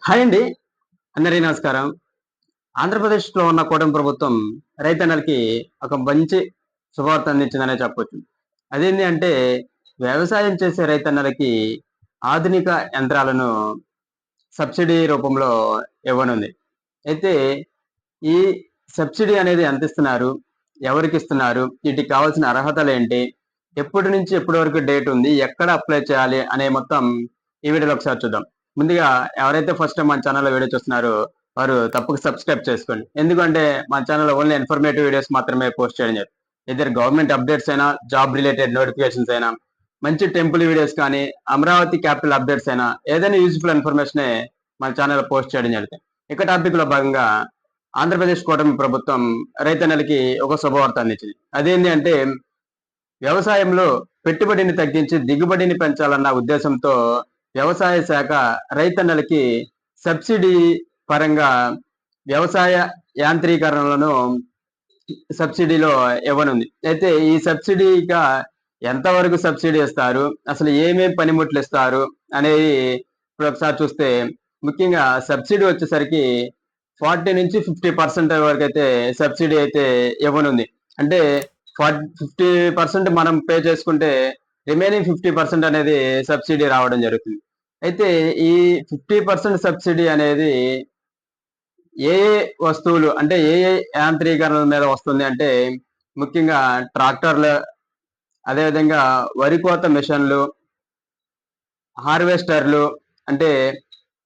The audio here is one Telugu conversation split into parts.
హాయ్ అండి. అందరికీ నమస్కారం. ఆంధ్రప్రదేశ్‌లో ఉన్న కూటమి ప్రభుత్వం రైతన్నలకి ఒక మంచి శుభవార్త అందించిందనే చెప్పొచ్చు. అదేంటి అంటే వ్యవసాయం చేసే రైతన్నలకి ఆధునిక యంత్రాలను సబ్సిడీ రూపంలో ఇవ్వనుంది. అయితే ఈ సబ్సిడీ అనేది ఎంతిస్తున్నారు? ఎవరికిస్తున్నారు? వీటికి కావాల్సిన అర్హతలేంటి? ఎప్పటి నుంచి ఎప్పటి వరకు డేట్ ఉంది? ఎక్కడ అప్లై చేయాలి? అనే మొత్తం ఈ వీడియోలో ఒకసారి చూద్దాం. ముందుగా ఎవరైతే ఫస్ట్ టైమ్ మన ఛానెల్‌లో వీడియో చూస్తున్నారో వారు తప్పక సబ్స్క్రైబ్ చేసుకోండి. ఎందుకంటే మన ఛానెల్‌లో ఓన్లీ ఇన్ఫర్మేటివ్ వీడియోస్ మాత్రమే పోస్ట్ చేయడం జరుగుతుంది. ఎయిదర్ గవర్నమెంట్ అప్డేట్స్ అయినా, జాబ్ రిలేటెడ్ నోటిఫికేషన్స్ అయినా, మంచి టెంపుల్ వీడియోస్ కానీ, అమరావతి క్యాపిటల్ అప్డేట్స్ అయినా ఏదైనా యూజ్‌ఫుల్ ఇన్ఫర్మేషనే మన ఛానెల్‌లో పోస్ట్ చేయడం జరుగుతుంది. ఇక టాపిక్‌లో భాగంగా ఆంధ్రప్రదేశ్ కూటమి ప్రభుత్వం రైతన్నలకి ఒక శుభవార్త అందించింది. అదేంటి అంటే వ్యవసాయంలో పెట్టుబడిని తగ్గించి దిగుబడిని పెంచాలన్న ఉద్దేశంతో వ్యవసాయ శాఖ రైతన్నలకి సబ్సిడీ పరంగా వ్యవసాయ యాంత్రీకరణలను సబ్సిడీలో ఇవ్వనుంది. అయితే ఈ సబ్సిడీగా ఎంతవరకు సబ్సిడీ ఇస్తారు? అసలు ఏమేం పనిముట్లు ఇస్తారు? అనేది ఇప్పుడు ఒకసారి చూస్తే ముఖ్యంగా సబ్సిడీ వచ్చేసరికి 40-50% వరకైతే సబ్సిడీ అయితే ఇవ్వనుంది. అంటే 50% మనం పే చేసుకుంటే రిమైనింగ్ 50% అనేది సబ్సిడీ రావడం జరుగుతుంది. అయితే ఈ 50% సబ్సిడీ అనేది ఏ వస్తువులు అంటే ఏ యాంత్రీకరణల మీద వస్తుంది అంటే ముఖ్యంగా ట్రాక్టర్లు, అదేవిధంగా వరి కోత మిషన్లు, హార్వెస్టర్లు అంటే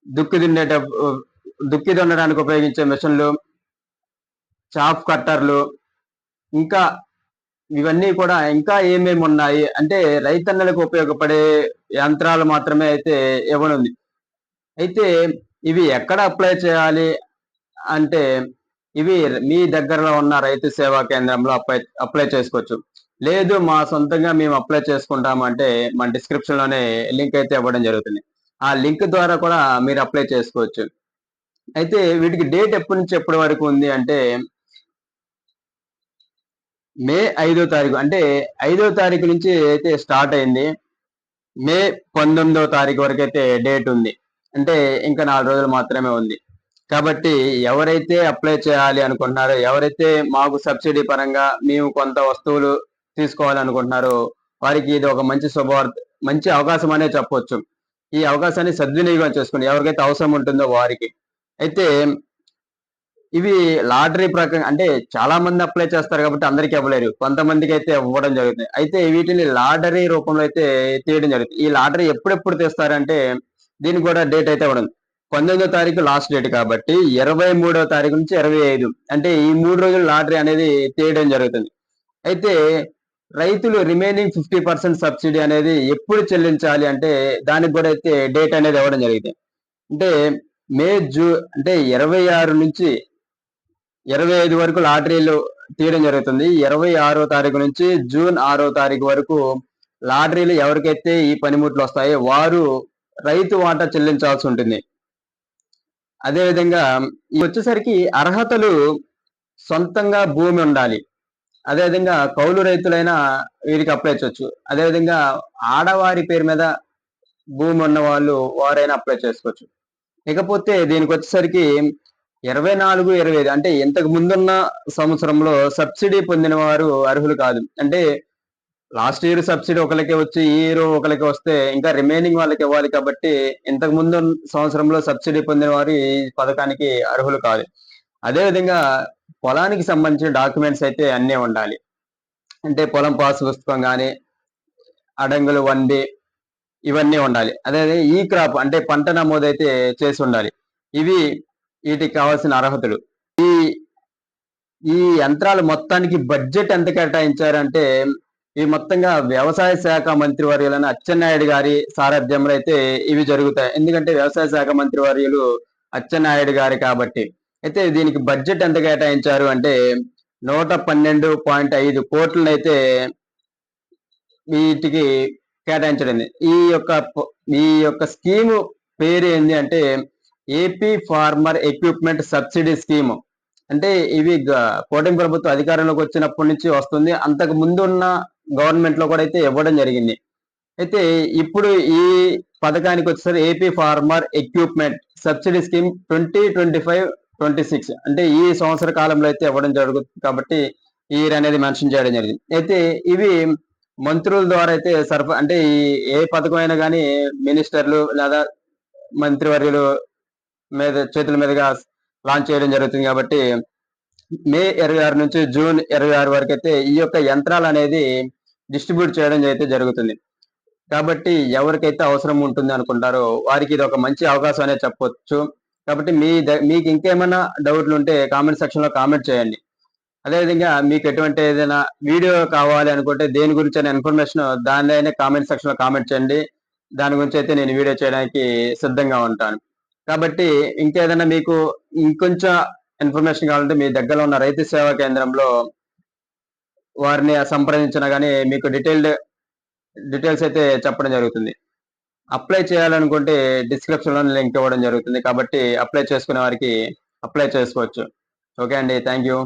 దుక్కి దుక్కి దున్నడానికి ఉపయోగించే మిషన్లు, చాప్ కట్టర్లు, ఇంకా ఇవన్నీ కూడా ఇంకా ఏమేమి ఉన్నాయి అంటే రైతన్నలకు ఉపయోగపడే యంత్రాలు మాత్రమే అయితే ఇవ్వనుంది. అయితే ఇవి ఎక్కడ అప్లై చేయాలి అంటే ఇవి మీ దగ్గరలో ఉన్న రైతు సేవా కేంద్రంలో అప్లై చేసుకోవచ్చు. లేదు మా సొంతంగా మేము అప్లై చేసుకుంటాము అంటే మన డిస్క్రిప్షన్ లోనే లింక్ అయితే ఇవ్వడం జరుగుతుంది. ఆ లింక్ ద్వారా కూడా మీరు అప్లై చేసుకోవచ్చు. అయితే వీటికి డేట్ ఎప్పటి నుంచి ఎప్పటి వరకు ఉంది అంటే మే 5వ తారీఖు అంటే 5వ తారీఖు నుంచి అయితే స్టార్ట్ అయింది. మే 19వ తారీఖు వరకైతే డేట్ ఉంది. అంటే ఇంకా 4 రోజులు మాత్రమే ఉంది. కాబట్టి ఎవరైతే అప్లై చేయాలి అనుకుంటున్నారో, ఎవరైతే మాకు సబ్సిడీ పరంగా మేము కొంత వస్తువులు తీసుకోవాలనుకుంటున్నారో, వారికి ఇది ఒక మంచి శుభవార్త, మంచి అవకాశం అనే చెప్పొచ్చు. ఈ అవకాశాన్ని సద్వినియోగం చేసుకోండి. ఎవరికైతే అవసరం ఉంటుందో వారికి. అయితే ఇవి లాటరీ ప్రకారం అంటే చాలా మంది అప్లై చేస్తారు కాబట్టి అందరికీ ఇవ్వలేరు. కొంతమందికి అయితే ఇవ్వడం జరుగుతుంది. అయితే వీటిని లాటరీ రూపంలో అయితే తీయడం జరుగుతుంది. ఈ లాటరీ ఎప్పుడెప్పుడు తీస్తారంటే దీనికి కూడా డేట్ అయితే ఇవ్వడం. 19వ తారీఖు లాస్ట్ డేట్ కాబట్టి 23వ తారీఖు నుంచి 25 అంటే ఈ 3 రోజులు లాటరీ అనేది తీయడం జరుగుతుంది. అయితే రైతులు రిమైనింగ్ 50% సబ్సిడీ అనేది ఎప్పుడు చెల్లించాలి అంటే దానికి కూడా అయితే డేట్ అనేది ఇవ్వడం జరిగింది. అంటే మే జూ అంటే 26 నుంచి 25 వరకు లాటరీలు తీయడం జరుగుతుంది. 26వ తారీఖు నుంచి జూన్ 6వ తారీఖు వరకు లాటరీలు ఎవరికైతే ఈ పనిముట్లు వస్తాయో వారు రైతు వాటా చెల్లించాల్సి ఉంటుంది. అదేవిధంగా ఇవి వచ్చేసరికి అర్హతలు సొంతంగా భూమి ఉండాలి. అదేవిధంగా కౌలు రైతులైనా వీరికి అప్లై చేయొచ్చు. అదేవిధంగా ఆడవారి పేరు మీద భూమి ఉన్న వాళ్ళు వారైనా అప్లై చేసుకోవచ్చు. ఇకపోతే దీనికి వచ్చేసరికి 24, 25 అంటే ఇంతకు ముందున్న సంవత్సరంలో సబ్సిడీ పొందిన వారు అర్హులు కాదు. అంటే లాస్ట్ ఇయర్ సబ్సిడీ ఒకరికి వచ్చి ఈ ఇయర్ ఒకరికి వస్తే ఇంకా రిమైనింగ్ వాళ్ళకి ఇవ్వాలి కాబట్టి ఇంతకు ముందు సంవత్సరంలో సబ్సిడీ పొందిన వారు ఈ పథకానికి అర్హులు కాదు. అదేవిధంగా పొలానికి సంబంధించిన డాక్యుమెంట్స్ అయితే అన్నీ ఉండాలి. అంటే పొలం పాస్ పుస్తకం కానీ, అడంగులు 1B ఇవన్నీ ఉండాలి. అదే ఈ క్రాప్ అంటే పంట నమోదైతే చేసి ఉండాలి. ఇవి వీటికి కావాల్సిన అర్హతలు. ఈ ఈ యంత్రాలు మొత్తానికి బడ్జెట్ ఎంత కేటాయించారంటే ఈ మొత్తంగా వ్యవసాయ శాఖ మంత్రివర్యులైన అచ్చెన్నాయుడు గారి సారథ్యంలో అయితే ఇవి జరుగుతాయి. ఎందుకంటే వ్యవసాయ శాఖ మంత్రివర్యులు అచ్చెన్నాయుడు గారి కాబట్టి. అయితే దీనికి బడ్జెట్ ఎంత కేటాయించారు అంటే 112.5 కోట్లనైతే వీటికి కేటాయించడం. ఈ యొక్క స్కీము పేరు ఏంది అంటే AP farmer equipment subsidy scheme. అంటే ఇవి కూటమి ప్రభుత్వం అధికారంలోకి వచ్చినప్పటి నుంచి వస్తుంది. అంతకు ముందు ఉన్న గవర్నమెంట్ లో కూడా అయితే ఇవ్వడం జరిగింది. అయితే ఇప్పుడు ఈ పథకానికి వచ్చేసరికి AP farmer equipment subsidy scheme 2025-26 అంటే ఈ సంవత్సర కాలంలో అయితే ఇవ్వడం జరుగుతుంది కాబట్టి ఈ ఇయర్ అనేది మెన్షన్ చేయడం జరిగింది. అయితే ఇవి మంత్రుల ద్వారా అయితే అంటే ఈ ఏ పథకం అయినా కానీ మినిస్టర్లు లేదా మంత్రివర్యులు మీద చేతుల మీదుగా లాంచ్ చేయడం జరుగుతుంది కాబట్టి మే 26 నుంచి జూన్ 26 వరకు అయితే ఈ యొక్క యంత్రాలు అనేది డిస్ట్రిబ్యూట్ చేయడం అయితే జరుగుతుంది. కాబట్టి ఎవరికైతే అవసరం ఉంటుంది అనుకుంటారో వారికి ఇది ఒక మంచి అవకాశం అనేది చెప్పొచ్చు. కాబట్టి మీకు ఇంకేమైనా డౌట్లు ఉంటే కామెంట్ సెక్షన్ లో కామెంట్ చేయండి. అదేవిధంగా మీకు ఎటువంటి ఏదైనా వీడియో కావాలి అనుకుంటే దేని గురించి అయినా ఇన్ఫర్మేషన్ దాని అయినా కామెంట్ సెక్షన్ లో కామెంట్ చేయండి. దాని గురించి అయితే నేను వీడియో చేయడానికి సిద్ధంగా ఉంటాను. కాబట్టి ఇంకేదైనా మీకు ఇంకొంచెం ఇన్ఫర్మేషన్ కావాలంటే మీ దగ్గరలో ఉన్న రైతు సేవా కేంద్రంలో వారిని సంప్రదించినా కానీ మీకు డీటెయిల్స్ అయితే చెప్పడం జరుగుతుంది. అప్లై చేయాలనుకుంటే డిస్క్రిప్షన్ లో లింక్ ఇవ్వడం జరుగుతుంది. కాబట్టి అప్లై చేసుకునే వారికి అప్లై చేసుకోవచ్చు. ఓకే అండి, థ్యాంక్ యూ.